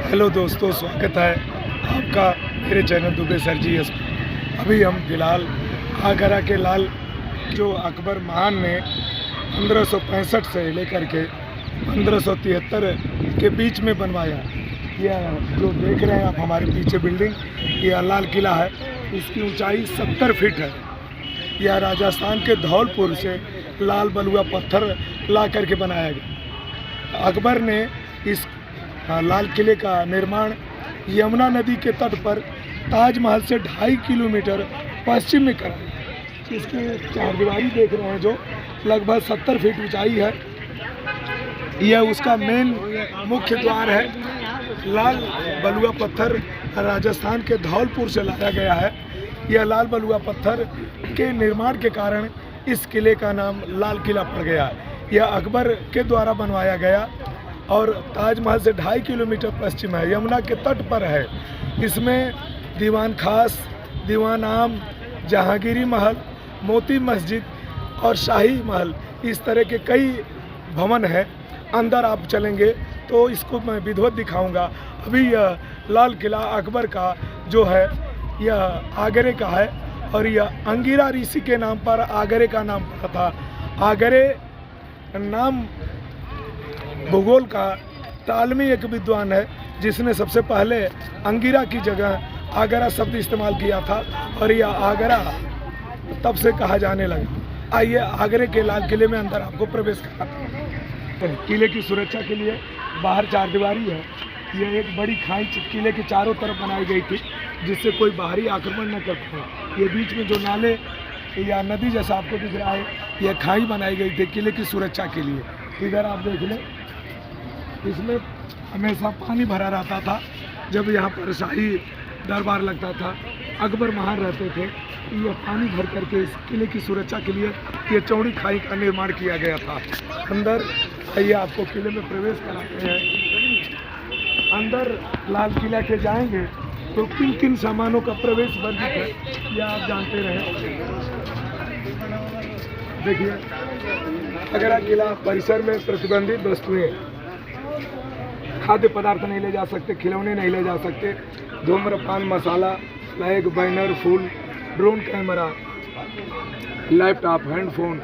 Hello दोस्तों, स्वागत है आपका मेरे channel Dubey sir G S. अभी हम फिलहाल आगरा के लाल जो अकबर महान ने 1565 से लेकर के 1573 के बीच में बनवाया। यह जो देख रहे हैं आप हमारे पीछे बिल्डिंग, यह लाल किला है। इसकी ऊंचाई 70 फीट है। यह राजस्थान के धौलपुर से लाल बलुआ पत्थर ला करके बनाया गया। अकबर ने इस लाल किले का निर्माण यमुना नदी के तट पर ताजमहल से 2.5 किलोमीटर पश्चिम में करा। इसकी चारदीवारी देख रहे हैं जो लगभग 70 फीट ऊंचाई है। यह उसका मेन मुख्य द्वार है। लाल बलुआ पत्थर राजस्थान के धौलपुर से लाया गया है। यह लाल बलुआ पत्थर के निर्माण के कारण इस किले का नाम लाल किला पड़ गया। यह अकबर के द्वारा बनवाया गया और ताजमहल से 2.5 किलोमीटर पश्चिम है, यमुना के तट पर है। इसमें दीवान खास, दीवान आम, जहांगीरी महल, मोती मस्जिद और शाही महल, इस तरह के कई भवन हैं। अंदर आप चलेंगे तो इसको मैं विधिवत दिखाऊंगा। अभी यह लाल किला अकबर का जो है यह आगरे का है और यह अंगिरा ऋषि के नाम पर आगरे का नाम पड़ा था। आगरे नाम भूगोल का तालमी एक विद्वान है जिसने सबसे पहले अंगिरा की जगह आगरा शब्द इस्तेमाल किया था और यह आगरा तब से कहा जाने लगा। आइए आगरे के लाल किले में अंदर आपको प्रवेश कराते हैं। किले की सुरक्षा के लिए बाहर चारदीवारी है। यह एक बड़ी खाई किले के चारों तरफ बनाई गई थी जिससे कोई बाहरी आक्रमण न कर पाए। ये बीच में जो नाले या नदी जैसा आपको दिख रहा है, यह खाई बनाई गई थी किले की सुरक्षा के लिए। इधर आप देख लें, इसमें हमेशा पानी भरा रहता था। जब यहाँ पर शाही दरबार लगता था, अकबर महान रहते थे, यह पानी भर करके इस किले की सुरक्षा के लिए ये चौड़ी खाई का निर्माण किया गया था। अंदर आइए आपको किले में प्रवेश कराते हैं। अंदर लाल किला के जाएंगे तो किन किन सामानों का प्रवेश वर्जित है यह आप जानते रहे। देखिए, आगरा किला परिसर में प्रतिबंधित वस्तुएं, खाद्य पदार्थ नहीं ले जा सकते, खिलौने नहीं ले जा सकते, धूम्रपान, मसाला, फ्लैग, बैनर, फूल, ड्रोन कैमरा, लैपटॉप, हैंडफोन,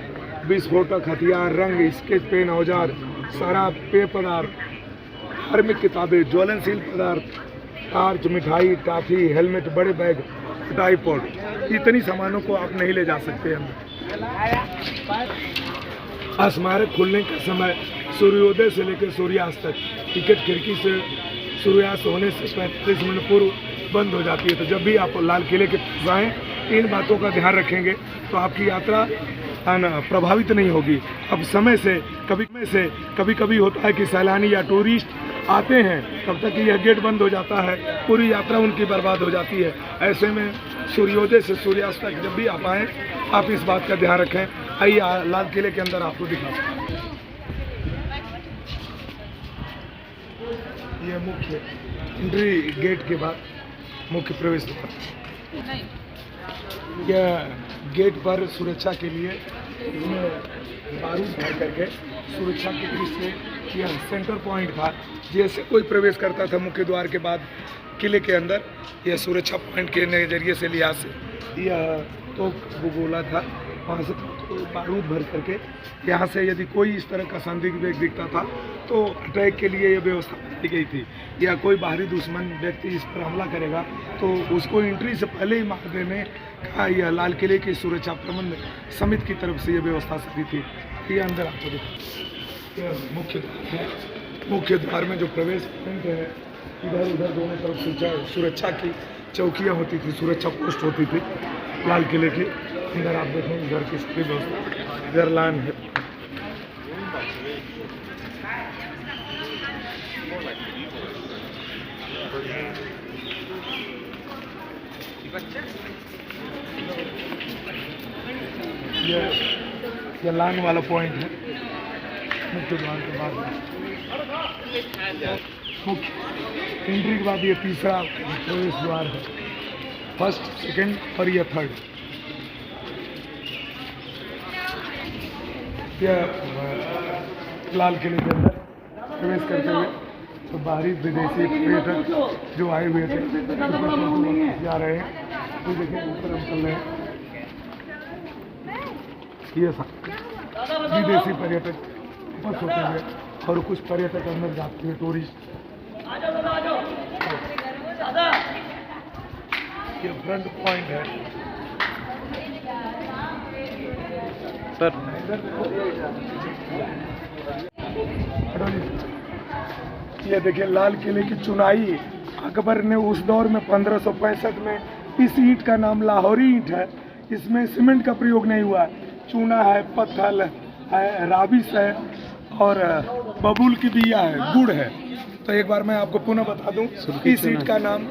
विस्फोटक हथियार, रंग, स्केच पेन, औजार, शराब, पेय पदार्थ, धार्मिक किताबें, ज्वलनशील पदार्थ, टार्च, मिठाई, टॉफी, हेलमेट, बड़े बैग, ट्राइपॉड, इतनी सामानों को आप नहीं ले जा सकते अंदर। स्मारक खुलने का समय सूर्योदय से लेकर सूर्यास्त तक। टिकट खिड़की से सूर्यास्त होने से 45 मिनट पूर्व बंद हो जाती है। तो जब भी आप लाल किले के पास आएँ, इन बातों का ध्यान रखेंगे तो आपकी यात्रा प्रभावित नहीं होगी। अब समय से कभी होता है कि सैलानी या टूरिस्ट आते हैं, तब तक यह गेट बंद हो जाता है, पूरी यात्रा उनकी बर्बाद हो जाती है। ऐसे में सूर्योदय से सूर्यास्त तक जब भी आप आएँ, आप इस बात का ध्यान रखें। आइए लाल किले के अंदर आपको दिखाते हैं। यह मुख्य एंट्री गेट के बाद मुख्य प्रवेश द्वार। यह गेट पर सुरक्षा के लिए इसमें बारूद भर करके सुरक्षा की दृष्टि से यह सेंटर पॉइंट था। जैसे कोई प्रवेश करता था मुख्य द्वार के बाद किले के अंदर, यह सुरक्षा पॉइंट के नज़रिए से लिहाज से यह तो गोला था, वहाँ से तो बारूद भर करके यहाँ से यदि कोई इस तरह का संदिग्ध व्यक्ति दिखता था तो अटैक के लिए यह व्यवस्था की गई थी। या कोई बाहरी दुश्मन व्यक्ति इस पर हमला करेगा तो उसको एंट्री से पहले ही मार देने का यह लाल किले की सुरक्षा प्रबंध समिति की तरफ से यह व्यवस्था सदी थी। ये अंदर आपको देखो, मुख्य द्वार है। मुख्य द्वार में जो प्रवेश पॉइंट है, इधर उधर दोनों तरफ सुरक्षा की चौकियाँ होती थी, सुरक्षा पोस्ट होती थी लाल किले की। अंदर आप देखें घर की सारी व्यवस्था, इधर लाइन है। ये लाइन वाला पॉइंट है मुख्य द्वार के बाद। मुख्य एंट्री के बाद ये तीसरा प्रवेश द्वार है, फर्स्ट, सेकंड और ये थर्ड। यह लाल किले के अंदर प्रवेश करते हुए तो बाहरी विदेशी पर्यटक जो आए हुए थे जा रहे हैं। तो देखिए ऊपर हम चल रहे हैं, ये विदेशी पर्यटक बस होते हुए और कुछ पर्यटक अंदर जाते हैं, टूरिस्ट। ये फ्रंट पॉइंट है सर। ये देखिए लाल किले की चुनाई अकबर ने उस दौर में 1565 में, इस ईंट का नाम लाहौरी ईंट है। इसमें सीमेंट का प्रयोग नहीं हुआ, चूना है, पत्थर है, राबिस है और बबूल की बिया है, गुड़ है। तो एक बार मैं आपको पुनः बता दूं, इस ईंट का नाम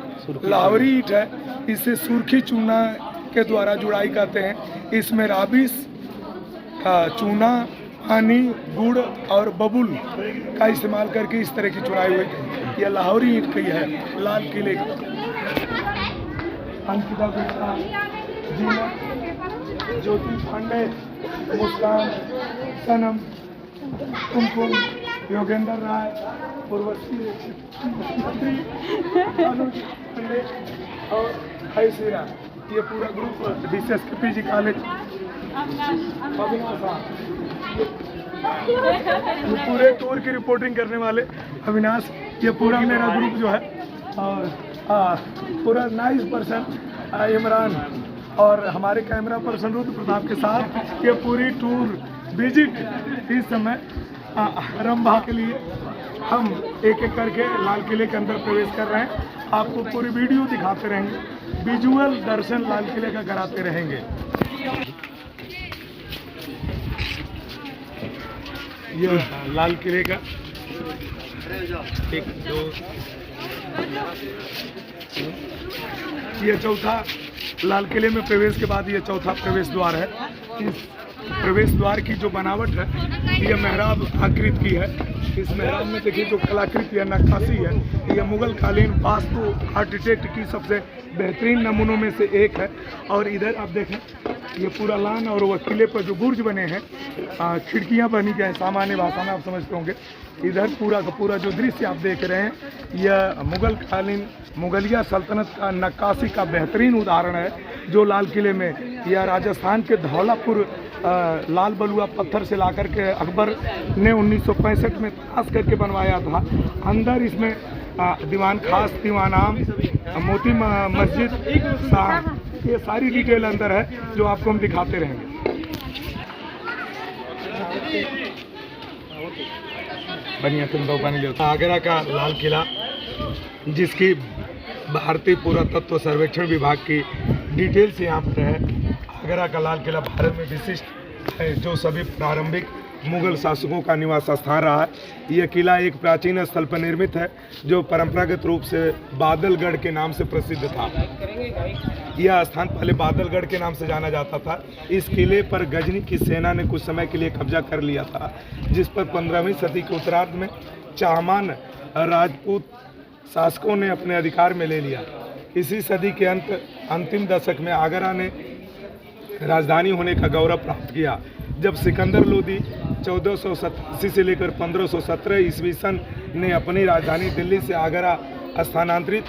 लाहौरी ईंट है। इसे सुर्खी चूना के द्वारा जुड़ाई करते हैं। इसमें राबिस, चूना, पानी, गुड़ और बबूल का इस्तेमाल करके इस तरह की चुनाई हुई थी। यह लाहौरी ईंट की है, लाल किले की। अंकिता गुप्ता, जीना, ज्योति पांडे, मुस्कान, सनम, कुमकुम, योगेंद्र राय, उर्वशी पांडे और ऐश्वर्या। ये पूरा ग्रुप डिसेस के पीजी कॉलेज ये पूरे टूर की रिपोर्टिंग करने वाले अविनाश। ये पूरा मेरा ग्रुप जो है, और पूरा नाइस पर्सन इमरान और हमारे कैमरा पर्सन रुद्र प्रताप के साथ ये पूरी टूर विजिट इस समय रंभा के लिए हम एक एक करके लाल किले के अंदर प्रवेश कर रहे हैं। आपको पूरी वीडियो दिखाते रहेंगे, विजुअल दर्शन लाल किले का कराते रहेंगे। ये लाल किले का एक दो ये चौथा लाल किले में प्रवेश के बाद ये चौथा प्रवेश द्वार है। इस प्रवेश द्वार की जो बनावट है ये मेहराब आकृति की है। इस मेहराब में देखिए जो कलाकृति या नक्काशी है, ये मुगल कालीन वास्तु आर्किटेक्ट की सबसे बेहतरीन नमूनों में से एक है। और इधर आप देखें ये पूरा लान और वह किले पर जो बुर्ज बने हैं, खिड़कियां बनी गए, सामान्य भाषा में आप समझते होंगे। इधर पूरा का पूरा जो दृश्य आप देख रहे हैं यह मुगल कालीन मुगलिया सल्तनत का नक्काशी का बेहतरीन उदाहरण है, जो लाल किले में यह राजस्थान के धौलापुर लाल बलुआ पत्थर से लाकर के अकबर ने 1965 में तराश करके बनवाया था। अंदर इसमें दीवान खास, दीवान आम, मोती मस्जिद, ये सारी डिटेल अंदर है जो आपको हम दिखाते रहेंगे। बढ़िया तुम दो पानी लो। आगरा का लाल किला, जिसकी भारतीय पुरातत्व सर्वेक्षण विभाग की डिटेल्स यहाँ पर है। आगरा का लाल किला भारत में विशिष्ट है, जो सभी प्रारंभिक मुगल शासकों का निवास स्थान रहा है। यह किला एक प्राचीन स्थल पर निर्मित है, जो परंपरागत रूप से बादलगढ़ के नाम से प्रसिद्ध था। यह स्थान पहले बादलगढ़ के नाम से जाना जाता था। इस किले पर गजनी की सेना ने कुछ समय के लिए कब्जा कर लिया था, जिस पर 15वीं सदी के उत्तरार्ध में चाहमान राजपूत शासकों ने अपने अधिकार में ले लिया। इसी सदी के अंतिम दशक में आगरा ने राजधानी होने का गौरव प्राप्त किया, जब सिकंदर लोदी 1487 से लेकर 1517 ईस्वी सन ने अपनी राजधानी दिल्ली से आगरा स्थानांतरित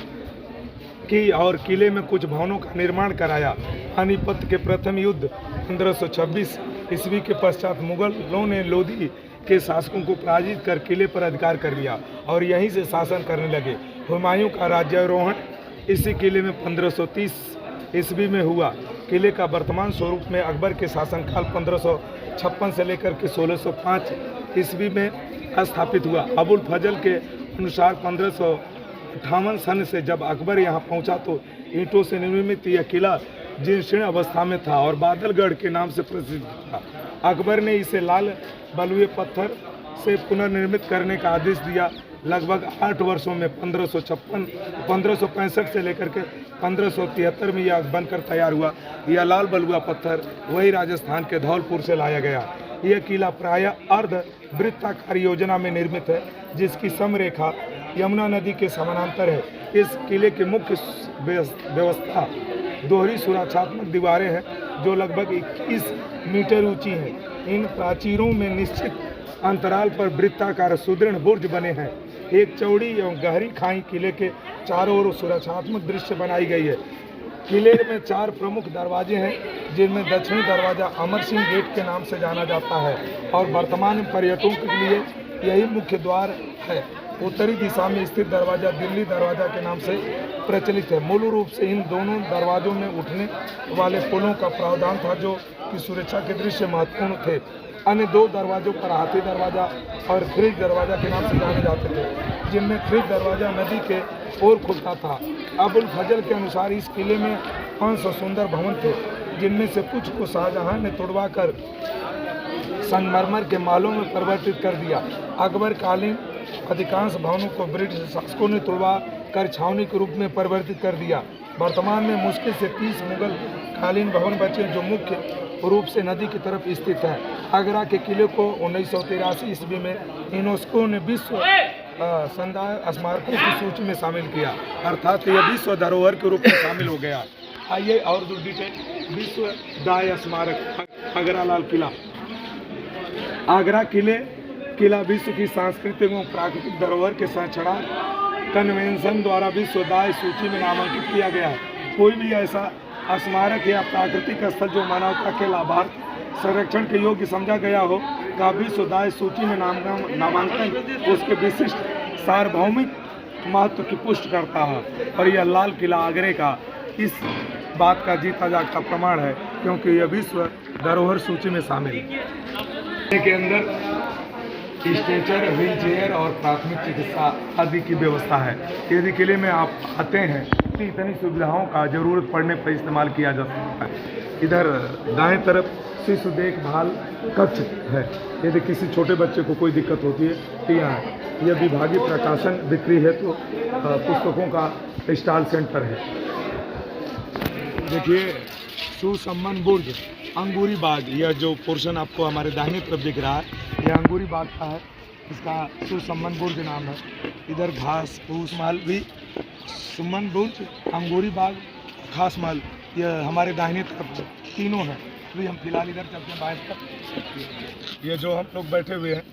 की और किले में कुछ भवनों का निर्माण कराया। पानीपत के प्रथम युद्ध 1526 ईस्वी के पश्चात मुगलों ने लोदी के शासकों को पराजित कर किले पर अधिकार कर लिया और यहीं से शासन करने लगे। हुमायूं का राज्यारोहण इसी किले में 1530 ईस्वी में हुआ। किले का वर्तमान स्वरूप में अकबर के शासनकाल 1556 से लेकर के 1605 ईस्वी में स्थापित हुआ। अबुल फजल के अनुसार 1558 सन से जब अकबर यहाँ पहुँचा तो ईंटों से निर्मित यह किला जीर्ण अवस्था में था और बादलगढ़ के नाम से प्रसिद्ध था। अकबर ने इसे लाल बलुए पत्थर से पुनर्निर्मित करने का आदेश दिया। लगभग 8 वर्षों में 1565 से लेकर के 1573 में यह बनकर तैयार हुआ। यह लाल बलुआ पत्थर वही राजस्थान के धौलपुर से लाया गया। यह किला प्रायः अर्ध वृत्ताकार योजना में निर्मित है, जिसकी समरेखा यमुना नदी के समानांतर है। इस किले की मुख्य व्यवस्था दोहरी सुरक्षात्मक दीवारें हैं, जो लगभग 21 मीटर ऊंची हैं। इन प्राचीरों में निश्चित अंतराल पर वृत्ताकार सुदृढ़ बुर्ज बने हैं। एक चौड़ी एवं गहरी खाई किले के चारों ओर सुरक्षात्मक दृश्य बनाई गई है। किले में 4 प्रमुख दरवाजे हैं, जिनमें दक्षिणी दरवाजा अमर सिंह गेट के नाम से जाना जाता है और वर्तमान में पर्यटकों के लिए यही मुख्य द्वार है। उत्तरी दिशा में स्थित दरवाजा दिल्ली दरवाजा के नाम से प्रचलित है। मूल रूप से इन दोनों दरवाजों में उठने वाले पुलों का प्रावधान था, जो कि सुरक्षा के दृश्य महत्वपूर्ण थे। अन्य 2 दरवाजों पर हाथी दरवाजा और खिड़की दरवाजा के नाम से जाने जाते थे, जिनमें खिड़की दरवाजा नदी के ओर खुलता था। अबुल फजल के अनुसार इस किले में 500 सुंदर भवन थे, जिनमें से कुछ को शाहजहां ने तोड़वाकर संगमरमर के महलों में परिवर्तित कर दिया। अकबर कालीन अधिकांश भवनों को ब्रिटिश शासकों ने तोड़वा कर छावनी के रूप में परिवर्तित कर दिया। वर्तमान में मुश्किल से 30 मुगल कालीन भवन बचे, जो मुख्य रूप से नदी की तरफ स्थित हैं। आगरा के किले को 1983 ईस्वी में यूनेस्को ने विश्व संदाय स्मारकों की सूची में शामिल किया, अर्थात यह विश्व धरोहर के रूप में शामिल हो गया। आइए और जो डिटेल विश्व दाय स्मारक आगरा लाल किला। आगरा किला विश्व की सांस्कृतिक एवं प्राकृतिक धरोहर के संरक्षण कन्वेंशन द्वारा विश्व दाय सूची में नामांकित किया गया है। कोई भी ऐसा स्मारक या प्राकृतिक स्थल जो मानवता के लाभार्थ संरक्षण के योग्य समझा गया हो का विश्व दाय सूची में नामांकन उसके विशिष्ट सार्वभौमिक महत्व की पुष्टि करता है। और यह लाल किला आगरे का इस बात का जीता जागता प्रमाण है, क्योंकि यह विश्व धरोहर सूची में शामिल है। के अंदर स्ट्रेचर, व्हील चेयर और प्राथमिक चिकित्सा आदि की व्यवस्था है। यदि किले में आप आते हैं तो इतनी सुविधाओं का जरूरत पड़ने पर इस्तेमाल किया जा सकता है। इधर दाएं तरफ शिशु देखभाल कक्ष है। यदि किसी छोटे बच्चे को कोई दिक्कत होती है तो यहाँ यह विभागीय प्रकाशन बिक्री है तो पुस्तकों का स्टॉल सेंटर है। देखिए सुसम्मन बुर्ज अंगूरी बाग, यह जो पोर्शन आपको हमारे दाहिने तरफ दिख रहा है यह अंगूरी बाग का है, इसका सुसम्मन बुर्ज नाम है। इधर घास फूस महल भी सुमन बुर्ज, अंगूरी बाग, खास महल, यह हमारे दाहिने तरफ तीनों हैं। अभी हम फिलहाल इधर चलते हैं बाएं तरफ। ये जो हम लोग बैठे हुए हैं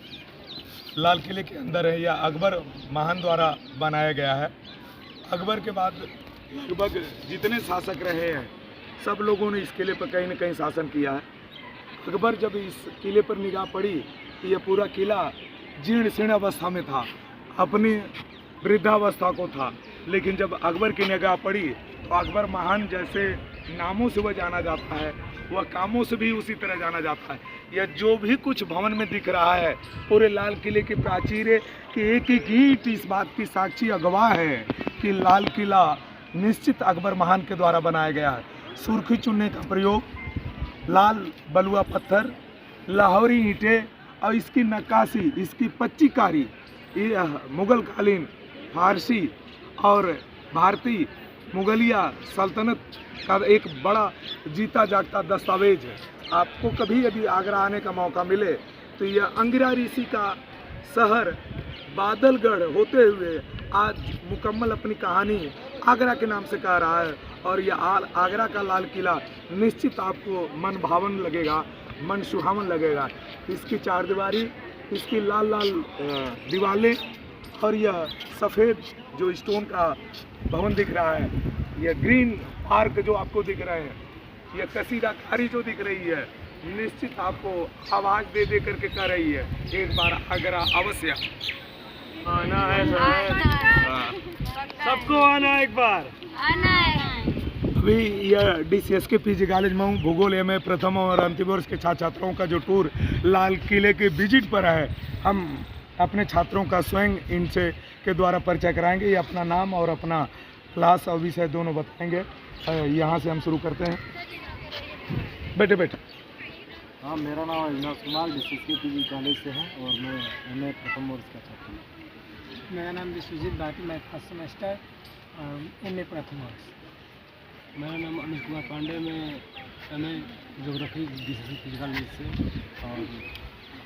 लाल किले के अंदर है, यह अकबर महान द्वारा बनाया गया है। अकबर के बाद लगभग जितने शासक रहे हैं सब लोगों ने इस किले पर कहीं न कहीं शासन किया है। अकबर जब इस किले पर निगाह पड़ी तो यह पूरा किला जीर्ण शीर्ण अवस्था में था, अपनी वृद्धावस्था को था। लेकिन जब अकबर की निगाह पड़ी तो अकबर महान जैसे नामों से वह जाना जाता है, वह कामों से भी उसी तरह जाना जाता है। यह जो भी कुछ भवन में दिख रहा है पूरे लाल किले की प्राचीरें की एक एक ईंट इस बात की साक्षी गवाह है कि लाल किला निश्चित अकबर महान के द्वारा बनाया गया है। सुर्खी चुनने का प्रयोग, लाल बलुआ पत्थर, लाहौरी ईंटें और इसकी नक्काशी, इसकी पच्चीकारी, ये मुगल कालीन, फारसी और भारतीय मुगलिया सल्तनत का एक बड़ा जीता जागता दस्तावेज है। आपको कभी यदि आगरा आने का मौका मिले तो यह अंगिरा ऋषि का शहर बादलगढ़ होते हुए आज मुकम्मल अपनी कहानी आगरा के नाम से कह रहा है। और यह आगरा का लाल किला निश्चित आपको मन भावन लगेगा, मन सुहावन लगेगा। इसकी चारदीवारी, इसकी लाल लाल दीवारें और यह सफ़ेद जो स्टोन का भवन दिख रहा है, यह ग्रीन पार्क जो आपको दिख रहे हैं, यह कसीदाकारी जो दिख रही है, निश्चित आपको आवाज़ दे दे करके कह रही है एक बार आगरा अवश्य आना है। सबको आना, एक बार आना है। अभी यह DCS के PG कॉलेज में हूँ। भूगोल में प्रथम और अंतिम वर्ष के छात्रों का जो टूर लाल किले के विजिट पर है, हम अपने छात्रों का स्वयं इनसे के द्वारा परिचय कराएंगे। ये अपना नाम और अपना क्लास और विषय दोनों बताएंगे। यहाँ से हम शुरू करते हैं। बैठे बैठे। हाँ, मेरा नाम अविनाश कुमार DCS के PG कॉलेज से है और मैं MA प्रथम वर्ष का छात्र हूँ। मेरा नाम विश्वजीत भाटी, मैं फर्स्ट सेमेस्टर MA प्रथम वर्ष। मेरा नाम अनिल कुमार पांडे, मैं MA geography DCS PG college से और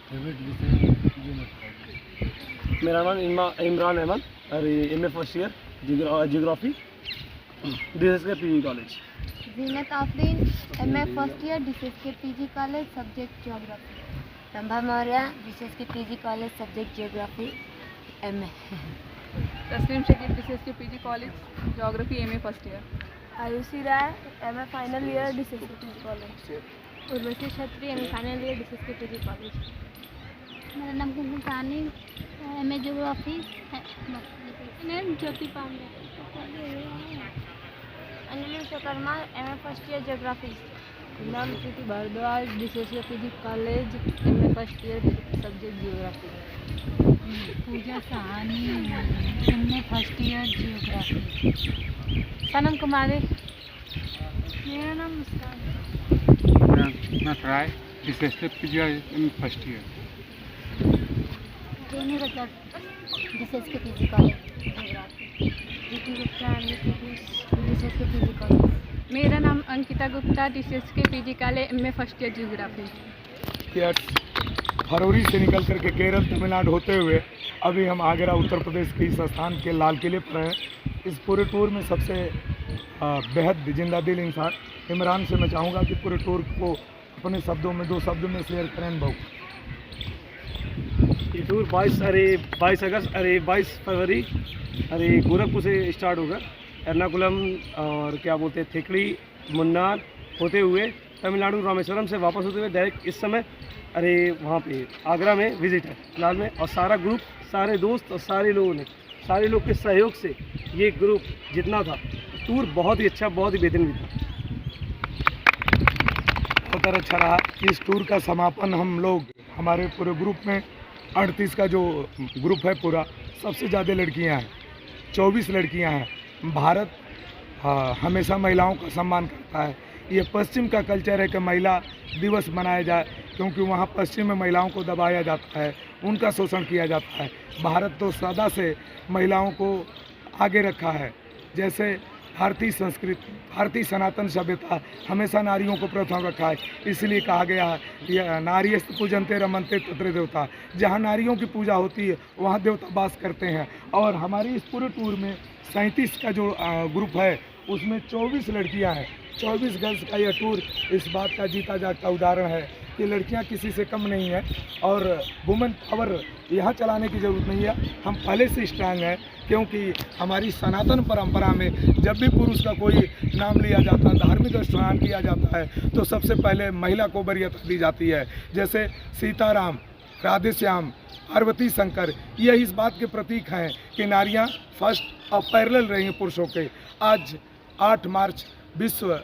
फेवरेट विषय ज्योमेट्री। मेरा नाम इमरान अहमद और MA first year geography DCS के PG college. Zeenat Afreen, MA first year DCS के PG college, subject geography. Rambha Maurya, DCS के PG college, subject geography. MA. Tasleem Shakeeb DCSK PG college geography MA first year. Ayushi Rai MA final year DCSK PG college. Urvashi Chhetri MA final year DCSK PG college. मेरा नाम Kumkum Sani MA geography. Name Jyoti Pandey. Anil Vishwakarma MA first year geography. नाम Preeti Bhardwaj DCSK PG college MA first year subject geography. Pooja Sahani MA first year geography. Sanam Kumari. मेरा नाम मुस्कान. मैं Rai DCSK PG first year. Renu Ratan DCSK PG college geography. Jeeti Gupta DCSK PG college. मेरा नाम Ankita Gupta DCSK PG college MA first year geography. फरवरी से निकल करके केरल तमिलनाडु होते हुए अभी हम आगरा उत्तर प्रदेश के इस स्थान के लाल किले पर हैं. इस पूरे टूर में सबसे बेहद जिंदा दिल इंसान इमरान से मैं चाहूँगा कि पूरे टूर को अपने शब्दों में 2 शब्दों में शेयर करें. बहु ये टूर 22 फरवरी गोरखपुर से स्टार्ट होगा. एर्नाकुलम और क्या बोलते हैं थेकड़ी मुन्नार होते हुए तमिलनाडु रामेश्वरम से वापस होते हुए डायरेक्ट इस समय वहाँ पे आगरा में विजिट है फिलहाल में. और सारा ग्रुप, सारे दोस्त और सारे लोग के सहयोग से ये ग्रुप जितना था टूर बहुत ही अच्छा, बहुत ही बेहतरीन भी था. बहुत अच्छा रहा. इस टूर का समापन हम लोग हमारे पूरे ग्रुप में 38 का जो ग्रुप है पूरा, सबसे ज़्यादा लड़कियां हैं, 24 लड़कियां हैं. भारत हमेशा महिलाओं का सम्मान करता है. ये पश्चिम का कल्चर है कि महिला दिवस मनाया जाए, क्योंकि वहाँ पश्चिम में महिलाओं को दबाया जाता है, उनका शोषण किया जाता है. भारत तो सदा से महिलाओं को आगे रखा है. जैसे भारतीय संस्कृति, भारतीय सनातन सभ्यता हमेशा नारियों को प्रथम रखा है. इसलिए कहा गया है कि नारीस्त पूजनते रमनते तत्र देवता. जहाँ नारियों की पूजा होती है वहाँ देवता वास करते हैं. और हमारी इस पूरे टूर में 37 का जो ग्रुप है उसमें 24 लड़कियां हैं. 24 गर्ल्स का यह टूर इस बात का जीता जागता उदाहरण है कि लड़कियां किसी से कम नहीं है. और वुमेन पावर यहाँ चलाने की ज़रूरत नहीं है. हम पहले से स्ट्रांग हैं, क्योंकि हमारी सनातन परंपरा में जब भी पुरुष का कोई नाम लिया जाता है, धार्मिक स्नान किया जाता है, तो सबसे पहले महिला को वरीयता दी जाती है. जैसे सीताराम, राधेश्याम, पार्वती शंकर, यह इस बात के प्रतीक हैं कि नारियां फर्स्ट और पैरेलल रही हैं पुरुषों के. आज 8 मार्च विश्व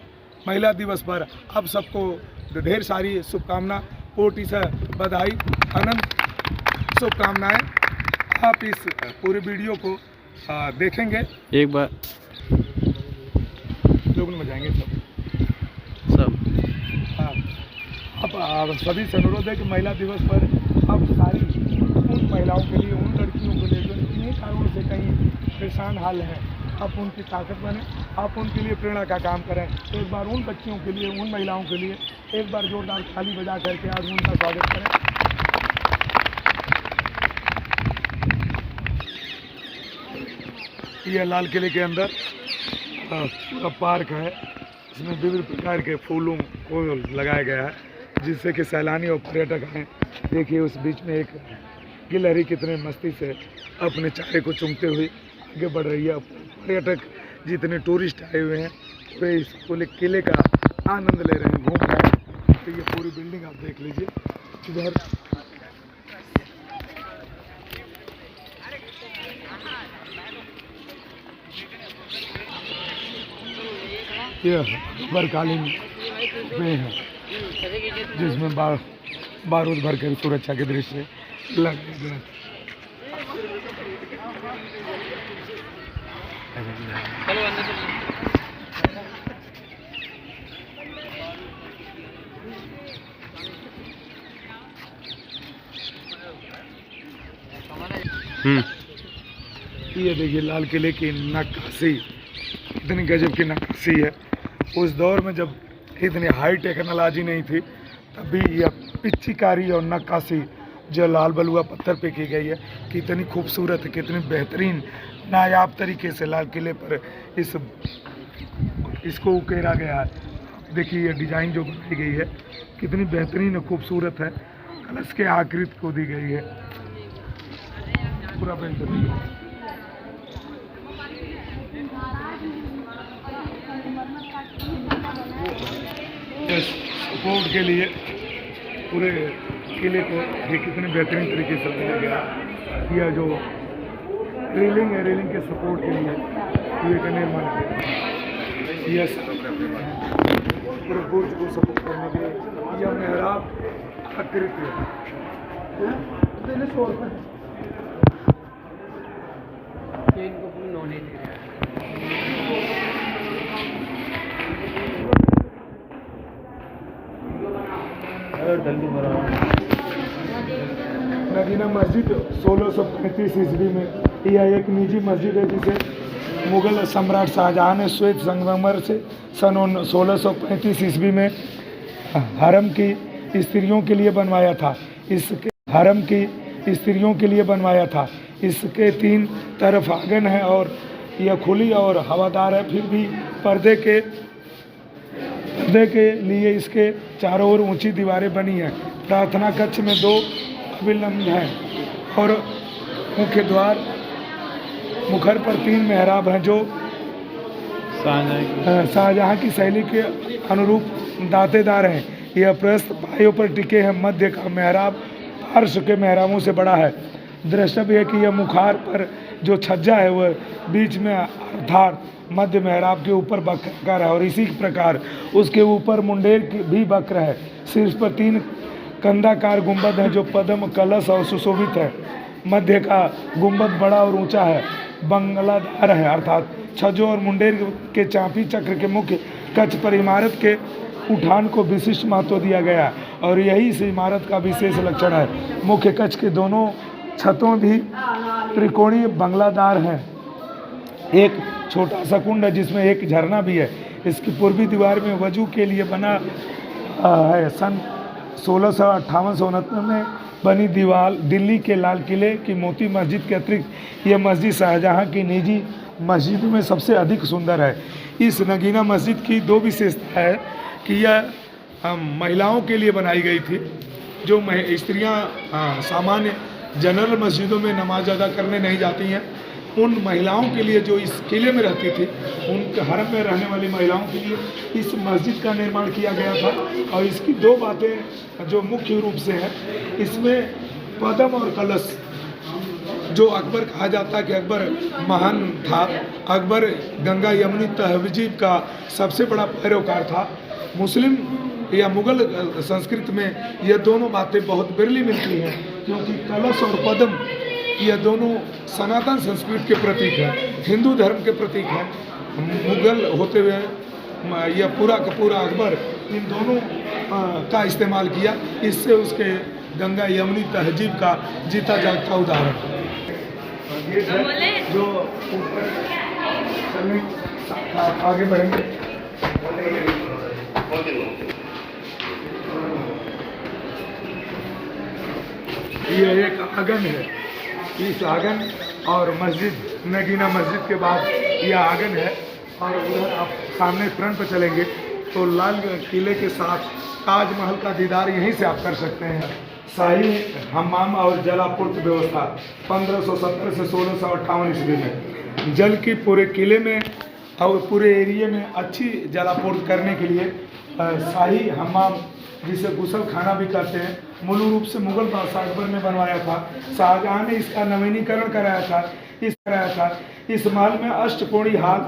महिला दिवस पर आप सबको ढेर सारी शुभकामना, कोटि से बधाई, अनंत शुभकामनाएं. आप इस पूरे वीडियो को देखेंगे, एक बार लोग में जाएंगे सब. हाँ, अब सभी से अनुरोध है कि महिला दिवस पर आप सारी उन महिलाओं के लिए, उन लड़कियों के लिए जो इन्हीं कारणों से कहीं परेशान हाल हैं, आप उनकी ताकत बने, आप उनके लिए प्रेरणा का काम करें. एक बार उन बच्चियों के लिए, उन महिलाओं के लिए एक बार जोरदार ताली बजा करके आज उनका स्वागत करें. यह लाल किले के अंदर पूरा पार्क है. इसमें विभिन्न प्रकार के फूलों को लगाया गया है, जिससे कि सैलानी और पर्यटक आए. देखिए उस बीच में एक गिलहरी कितने मस्ती से अपने चारे को चूमते हुए आगे बढ़ रही है. पर्यटक जितने टूरिस्ट आए हुए हैं वे इस किले का आनंद ले रहे हैं, घूम रहे हैं. तो ये पूरी बिल्डिंग आप देख लीजिए. इधर ये बरकालीन पे है, जिसमें बारूद भर कर सुरक्षा के दृश्य लगे गए. ये देखिए लाल किले की नक्काशी, इतनी गजब की नक्काशी है. उस दौर में जब इतनी हाई टेक्नोलॉजी नहीं थी, तभी यह पिच्चीकारी और नक्काशी जो लाल बलुआ पत्थर पे की गई है, कितनी खूबसूरत है, कितनी बेहतरीन नायाब तरीके से लाल किले पर इसको उकेरा गया है. देखिए ये डिज़ाइन जो बनाई गई है कितनी बेहतरीन और खूबसूरत है. कलश के आकृति को दी गई है. पूरा बेहतरीन है। सपोर्ट के लिए पूरे किले को ये कितने बेहतरीन तरीके से बनाया गया। यह जो रेलिंग है, रेलिंग के सपोर्ट के लिए ये का निर्माण किया। यह पूरे बुर्ज को सपोर्ट करने के लिए यह मेहराब आकृति है। ये इनको पूरी नॉलेज है। नगीना मस्जिद 1635 ईस्वी में यह एक निजी मस्जिद है जिसे मुगल सम्राट शाहजहां ने श्वेत संगमरमर से सन 1635 ईस्वी में हरम की स्त्रियों के लिए बनवाया था। इसके हरम की स्त्रियों के लिए बनवाया था। इसके 3 तरफ आंगन है और यह खुली और हवादार है। फिर भी पर्दे के लिए इसके चारों ओर ऊंची दीवारें बनी हैं। प्रार्थना कक्ष में 2 अभिलम्ब हैं और मुख्य द्वार मुखर पर 3 मेहराब हैं जो शाहजहां की शैली के अनुरूप दांतेदार हैं। यह प्रस्थ पायों पर टिके हैं। मध्य का मेहराब पार्श्व के मेहराबों से बड़ा है। द्रष्टव्य है कि यह मुखार पर जो छज्जा है वह बीच में अर्थात मध्य मेहराब के ऊपर वक्राकार है और इसी प्रकार उसके ऊपर मुंडेर भी वक्र है। शीर्ष पर 3 कंदाकार गुंबद है जो पद्म कलश और सुशोभित है। मध्य का गुंबद बड़ा और ऊंचा है, बंगलादार है अर्थात छज्जों और मुंडेर के चांपी चक्र के मुख्य कक्ष पर इमारत के उठान को विशिष्ट महत्व दिया गया और यही इस इमारत का विशेष लक्षण है। मुख्य कक्ष के दोनों छतों भी त्रिकोणीय बंगलादार हैं। एक छोटा सा कुंड है जिसमें एक झरना भी है। इसकी पूर्वी दीवार में वजू के लिए बना है। सन 1658-69 में बनी दीवार दिल्ली के लाल किले की मोती मस्जिद के अतिरिक्त यह मस्जिद शाहजहां की निजी मस्जिदों में सबसे अधिक सुंदर है। इस नगीना मस्जिद की 2 विशेषता है कि यह महिलाओं के लिए बनाई गई थी। जो स्त्रियां सामान्य जनरल मस्जिदों में नमाज अदा करने नहीं जाती हैं, उन महिलाओं के लिए जो इस किले में रहती थी, उनके हरम में रहने वाली महिलाओं के लिए इस मस्जिद का निर्माण किया गया था। और इसकी 2 बातें जो मुख्य रूप से हैं, इसमें पद्म और कलश, जो अकबर कहा जाता है कि अकबर महान था, अकबर गंगा यमुनी तहजीब का सबसे बड़ा पैरोकार था। मुस्लिम या मुगल संस्कृति में यह दोनों बातें बहुत बिरली मिलती हैं, क्योंकि कलश और पद्म यह दोनों सनातन संस्कृति के प्रतीक हैं, हिंदू धर्म के प्रतीक हैं। मुगल होते हुए यह पूरा का पूरा अकबर इन दोनों का इस्तेमाल किया। इससे उसके गंगा यमुनी तहजीब का जीता जागता उदाहरण ये है। जो ऊपर आगे बढ़ेंगे यह एक आंगन है। इस आंगन और मस्जिद नगीना मस्जिद के बाद यह आंगन है और उधर आप सामने फ्रंट पर चलेंगे तो लाल किले के साथ ताजमहल का दीदार यहीं से आप कर सकते हैं। शाही हम्माम और जलापूर्ति व्यवस्था 1570 से 1658 ईस्वी में जल की पूरे किले में और पूरे एरिया में अच्छी जलापूर्ति करने के लिए शाही हम्माम, जिसे गुसल खाना भी कहते हैं, मूल रूप से मुगल बादशाह अकबर ने बनवाया था। शाहजहां ने इसका नवीनीकरण कराया था। इस महल में अष्टकोणीय हाल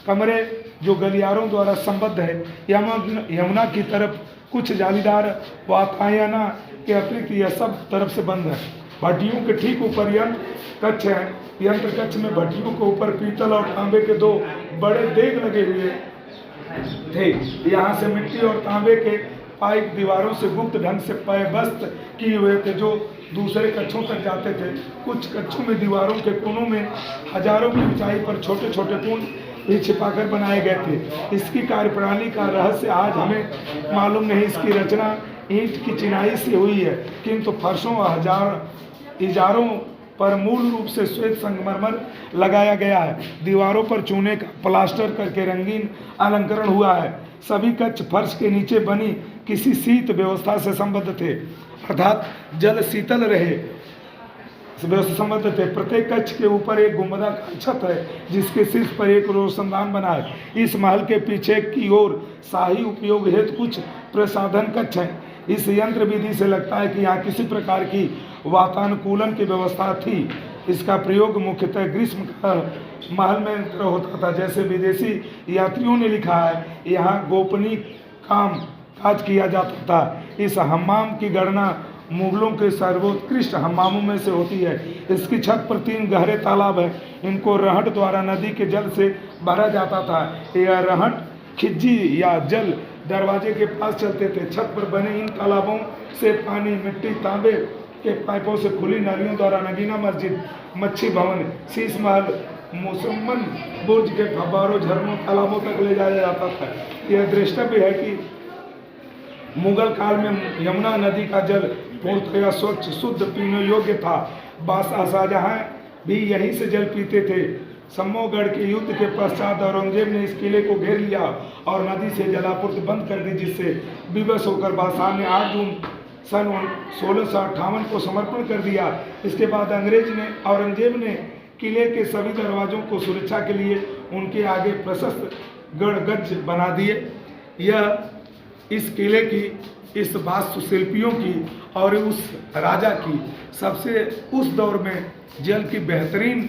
कमरे जो गलियारों द्वारा संबद्ध है। यमुना की तरफ कुछ जालीदार वातायना के अतिरिक्त यह सब तरफ से बंद है। भट्टियों के ठीक ऊपर यंत्र कक्ष है। यंत्र कक्ष में भट्टियों के ऊपर पीतल और तांबे के 2 बड़े देग लगे हुए थे। यहाँ से मिट्टी और तांबे के पाइप दीवारों से गुप्त ढंग से पैबस्त किए हुए थे जो दूसरे कक्षों तक जाते थे। कुछ कक्षों में दीवारों के कोनों में हजारों की ऊंचाई पर छोटे छोटे कुंड भी छिपाकर बनाए गए थे। इसकी कार्यप्रणाली का रहस्य आज हमें मालूम नहीं। इसकी रचना ईंट की चिनाई से हुई है, किंतु फर्शों और इजारों पर मूल रूप से श्वेत संगमरमर लगाया गया है। दीवारों पर चूने का प्लास्टर करके रंगीन अलंकरण हुआ है। सभी कक्ष फर्श के नीचे बनी किसी शीत व्यवस्था से संबद्ध थे, अर्थात जल शीतल रहे। संबंध थे। प्रत्येक कक्ष के ऊपर एक गुंबदाकार छत है जिसके शीर्ष पर एक रोशनदान बना है। इस महल के पीछे की ओर शाही उपयोग हेतु कुछ प्रसाधन कक्ष हैं। इस यंत्र विधि से लगता है कि यहाँ किसी प्रकार की वातानुकूलन की व्यवस्था थी। इसका प्रयोग मुख्यतः ग्रीष्म का महल में होता था। जैसे विदेशी यात्रियों ने लिखा है, यहाँ गोपनीय काम काज किया जाता था। इस हम्माम की गणना मुगलों के सर्वोत्कृष्ट हम्मामों में से होती है। इसकी छत पर 3 गहरे तालाब हैं। इनको रहट द्वारा नदी के जल से भरा जाता था। यह रहट खिज्जी या जल दरवाजे के पास चलते थे। छत पर बने इन तालाबों से पानी मिट्टी तांबे के पाइपों से खुली नालियों द्वारा नगीना मस्जिद, मच्छी भवन, शीश महल, मुसम्मन बुर्ज के फव्वारों, झरनों, तालाबों तक ले जाया जाता था। यह दृष्टव्य है कि मुगल काल में यमुना नदी का जल पूर्णतः स्वच्छ शुद्ध पीने योग्य था। बादशाह शाहजहां भी यहीं से जल पीते थे। सम्मोगढ़ के युद्ध के पश्चात औरंगजेब ने इस किले को घेर लिया और नदी से जलापूर्ति बंद कर दी, जिससे विवश होकर बादशाह ने 8 जून सन 1658 को समर्पण कर दिया। इसके बाद औरंगजेब ने किले के सभी दरवाजों को सुरक्षा के लिए उनके आगे प्रशस्त गढ़ बना दिए। यह इस किले की, इस वास्तुशिल्पियों की और उस राजा की सबसे उस दौर में जल की बेहतरीन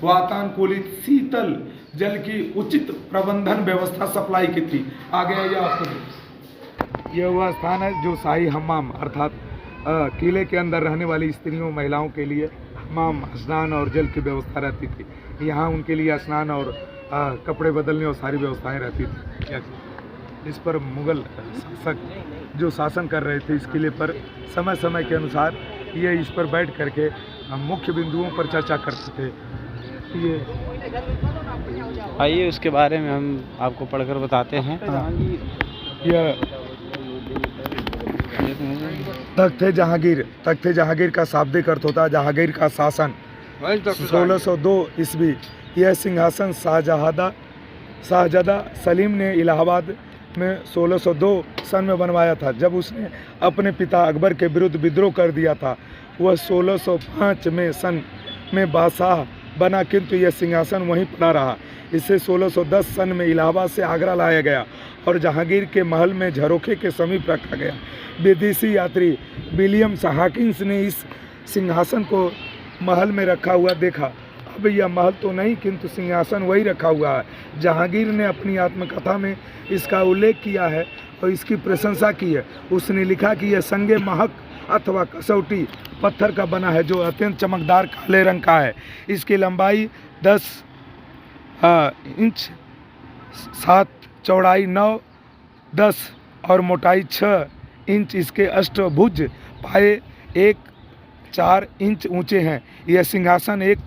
वातानुकूलित शीतल जल की उचित प्रबंधन व्यवस्था सप्लाई की थी। आगे आइए आपको। यह वह स्थान है जो शाही हम्माम अर्थात किले के अंदर रहने वाली स्त्रियों महिलाओं के लिए हम्माम, स्नान और जल की व्यवस्था रहती थी। यहाँ उनके लिए स्नान और कपड़े बदलने और सारी व्यवस्थाएं रहती थी। इस पर मुगल शासक जो शासन कर रहे थे इस किले पर, समय समय के अनुसार ये इस पर बैठ करके मुख्य बिंदुओं पर चर्चा करते थे। ये आइए उसके बारे में हम आपको पढ़कर बताते हैं। यह तख्त जहांगीर का शाब्दिक अर्थ होता है जहांगीर का शासन। 1602 ईस्वी यह सिंहासन शाहजादा सलीम ने इलाहाबाद में 1602 सन में बनवाया था। जब उसने अपने पिता अकबर के विरुद्ध विद्रोह कर दिया था, वह 1605 में सन में बादशाह बना, किंतु यह सिंहासन वहीं पड़ा रहा। इसे 1610 सन में इलाहाबाद से आगरा लाया गया और जहांगीर के महल में झरोखे के समीप रखा गया। विदेशी यात्री विलियम हॉकिंस ने इस सिंहासन को महल में रखा हुआ देखा। अब यह महल तो नहीं किंतु सिंहासन वही रखा हुआ है। जहांगीर ने अपनी आत्मकथा में इसका उल्लेख किया है और इसकी प्रशंसा की है। उसने लिखा कि यह संगे महक अथवा कसौटी पत्थर का बना है जो अत्यंत चमकदार काले रंग का है। इसकी लंबाई 10 इंच, 7 चौड़ाई 9, 10 और मोटाई 6 इंच। इसके अष्टभुज पाए 1-4 इंच ऊंचे हैं। यह सिंहासन एक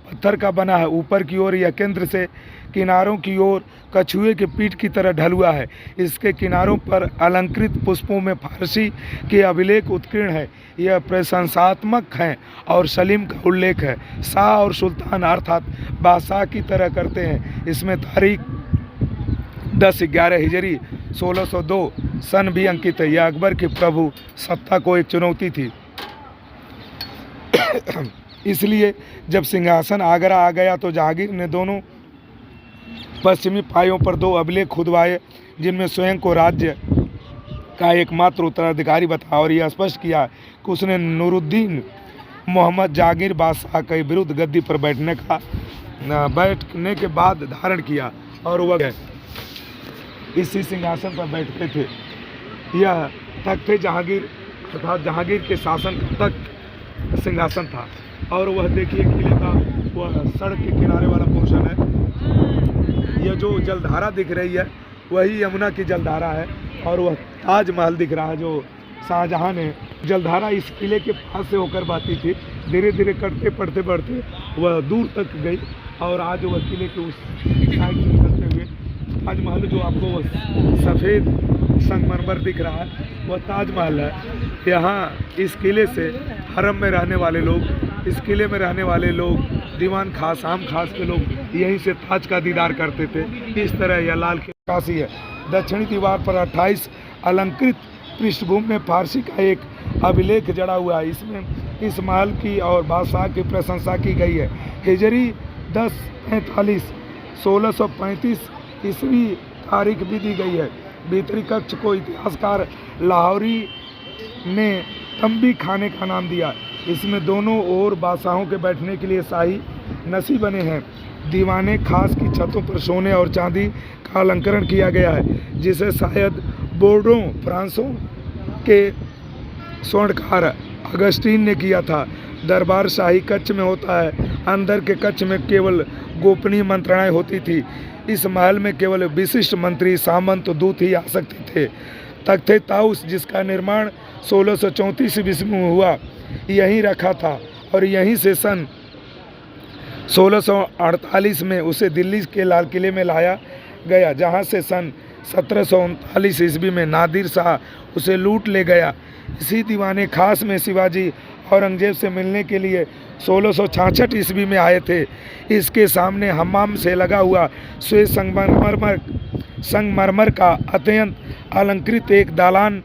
पत्थर का बना है। ऊपर की ओर यह केंद्र से किनारों की ओर कछुए के पीठ की तरह ढलुआ है। इसके किनारों पर अलंकृत पुष्पों में फारसी के अभिलेख उत्कीर्ण है। यह प्रशंसात्मक हैं और सलीम का उल्लेख है। शाह और सुल्तान अर्थात बादशाह की तरह करते हैं। इसमें तारीख 10/11 हिजरी 1602 सन भी अंकित है। यह अकबर की प्रभु सत्ता को एक चुनौती थी। इसलिए जब सिंहासन आगरा आ गया तो जहांगीर ने दोनों पश्चिमी पायों पर 2 अभिलेख खुदवाए, जिनमें स्वयं को राज्य का एकमात्र उत्तराधिकारी बताया और यह स्पष्ट किया कि उसने नूरुद्दीन मोहम्मद जहांगीर बादशाह के विरुद्ध गद्दी पर बैठने के बाद धारण किया और वह इसी सिंहासन पर बैठते थे। यह तख्त जहांगीर तथा जहांगीर के शासन का तख्त सिंहासन था। और वह देखिए किले का वह सड़क के किनारे वाला पोर्शन है। यह जो जलधारा दिख रही है वही यमुना की जलधारा है और वह ताजमहल दिख रहा है जो शाहजहां ने। जलधारा इस किले के पास से होकर बहती थी, धीरे धीरे कटते पड़ते बढ़ते वह दूर तक गई और आज वह किले के उस साइड से निकलते हुए ताजमहल जो आपको वह सफ़ेद संगमरमर दिख रहा है वह ताजमहल है। यहाँ इस किले से हरम में रहने वाले लोग, इस किले में रहने वाले लोग, दीवान खास, आम खास के लोग यहीं से ताज का दीदार करते थे। इस तरह यह लाल किला काशी है। दक्षिणी दीवार पर 28 अलंकृत पृष्ठभूमि में फारसी का एक अभिलेख जड़ा हुआ है। इसमें इस महल की और बादशाह की प्रशंसा की गई है। हिजरी 1045 1635 ईस्वी तारीख भी दी गई है। भीतरी कक्ष को इतिहासकार लाहौरी ने तंबी खाने का नाम दिया। इसमें दोनों ओर बादशाहों के बैठने के लिए शाही नसी बने हैं। दीवाने खास की छतों पर सोने और चांदी का अलंकरण किया गया है, जिसे शायद बोर्डों फ्रांसों के स्वर्णकार अगस्टीन ने किया था। दरबार शाही कक्ष में होता है। अंदर के कक्ष में केवल गोपनीय मंत्रणाएं होती थी। इस महल में केवल विशिष्ट मंत्री, सामंत, दूत ही आ सकते थे। तख्ते ताउस, जिसका निर्माण 1634 ईस्वी में हुआ, यहीं रखा था और यहीं से सन 1648 में उसे दिल्ली के लाल किले में लाया गया, जहां से सन 1739 ईस्वी में नादिर शाह उसे लूट ले गया। इसी दीवाने खास में शिवाजी औरंगजेब से मिलने के लिए 1666 ईस्वी में आए थे। इसके सामने हम्माम से लगा हुआ श्वेत संगमरमर का अत्यंत अलंकृत एक दालान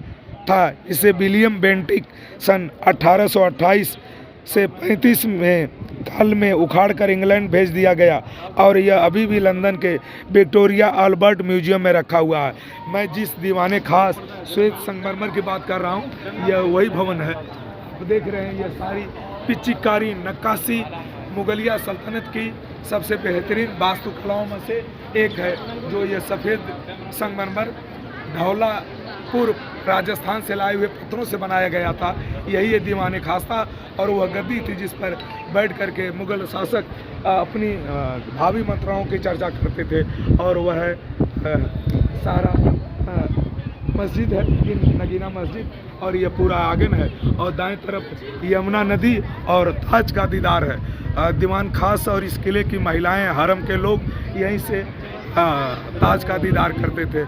था। इसे विलियम बेंटिक सन 1828 से 35 में काल में उखाड़कर इंग्लैंड भेज दिया गया और यह अभी भी लंदन के विक्टोरिया अल्बर्ट म्यूजियम में रखा हुआ है। मैं जिस दीवाने खास श्वेत संगमरमर की बात कर रहा हूँ, यह वही भवन है। आप देख रहे हैं, यह सारी पिच्चिकारी नक्काशी मुगलिया सल्तनत की सबसे बेहतरीन वास्तुकलाओं में से एक है, जो ये सफ़ेद संगमरमर धौलापुर राजस्थान से लाए हुए पत्थरों से बनाया गया था। यही ये दीवाने खास था और वह गद्दी थी जिस पर बैठ करके मुगल शासक अपनी भावी मंत्राओं की चर्चा करते थे। और वह सारा मस्जिद है, नगीना मस्जिद, और ये पूरा आंगन है और दाएं तरफ यमुना नदी और ताज का दीदार है। दीवान खास और इस किले की महिलाएं, हरम के लोग यहीं से ताज का दीदार करते थे।